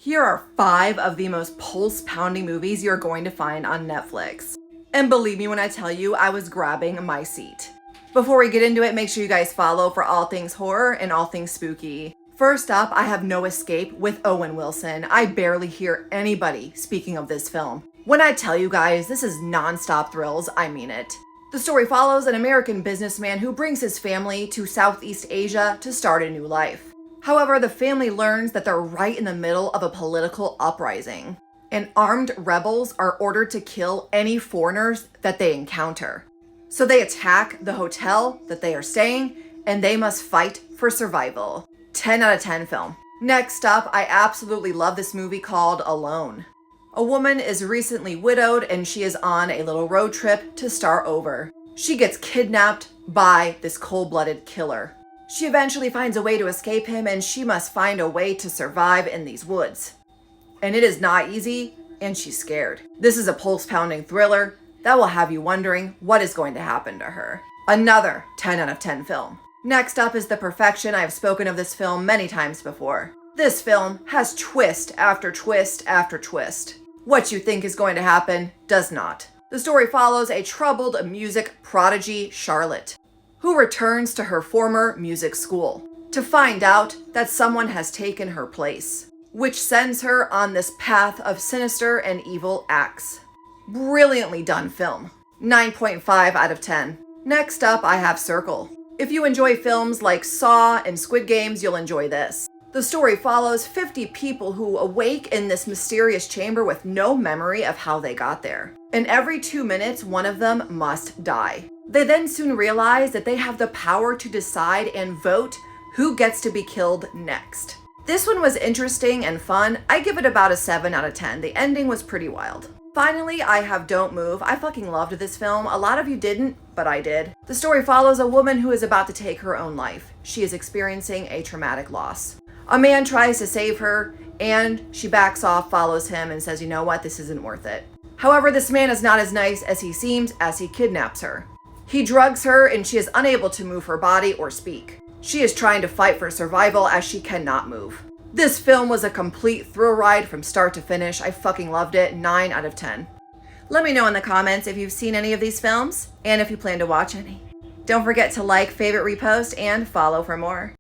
Here are 5 of the most pulse-pounding movies you're going to find on Netflix. And believe me when I tell you, I was grabbing my seat. Before we get into it, make sure you guys follow for all things horror and all things spooky. First up, I have No Escape with Owen Wilson. I barely hear anybody speaking of this film. When I tell you guys, this is non-stop thrills, I mean it. The story follows an American businessman who brings his family to Southeast Asia to start a new life. However, the family learns that they're right in the middle of a political uprising, and armed rebels are ordered to kill any foreigners that they encounter. So they attack the hotel that they are staying, and they must fight for survival. 10 out of 10 film. Next up, I absolutely love this movie called Alone. A woman is recently widowed and she is on a little road trip to start over. She gets kidnapped by this cold-blooded killer. She eventually finds a way to escape him and she must find a way to survive in these woods. And it is not easy and she's scared. This is a pulse-pounding thriller that will have you wondering what is going to happen to her. Another 10 out of 10 film. Next up is The Perfection. I have spoken of this film many times before. This film has twist after twist after twist. What you think is going to happen does not. The story follows a troubled music prodigy, Charlotte, who returns to her former music school to find out that someone has taken her place, which sends her on this path of sinister and evil acts. Brilliantly done film. 9.5 out of 10. Next up, I have Circle. If you enjoy films like Saw and Squid Games, you'll enjoy this. The story follows 50 people who awake in this mysterious chamber with no memory of how they got there. And every 2 minutes, one of them must die. They then soon realize that they have the power to decide and vote who gets to be killed next. This one was interesting and fun. I give it about a 7 out of 10. The ending was pretty wild. Finally, I have Don't Move. I fucking loved this film. A lot of you didn't, but I did. The story follows a woman who is about to take her own life. She is experiencing a traumatic loss. A man tries to save her, and she backs off, follows him, and says, you know what, this isn't worth it. However, this man is not as nice as he seems as he kidnaps her. He drugs her, and she is unable to move her body or speak. She is trying to fight for survival as she cannot move. This film was a complete thrill ride from start to finish. I fucking loved it. 9 out of 10. Let me know in the comments if you've seen any of these films, and if you plan to watch any. Don't forget to like, favorite, repost, and follow for more.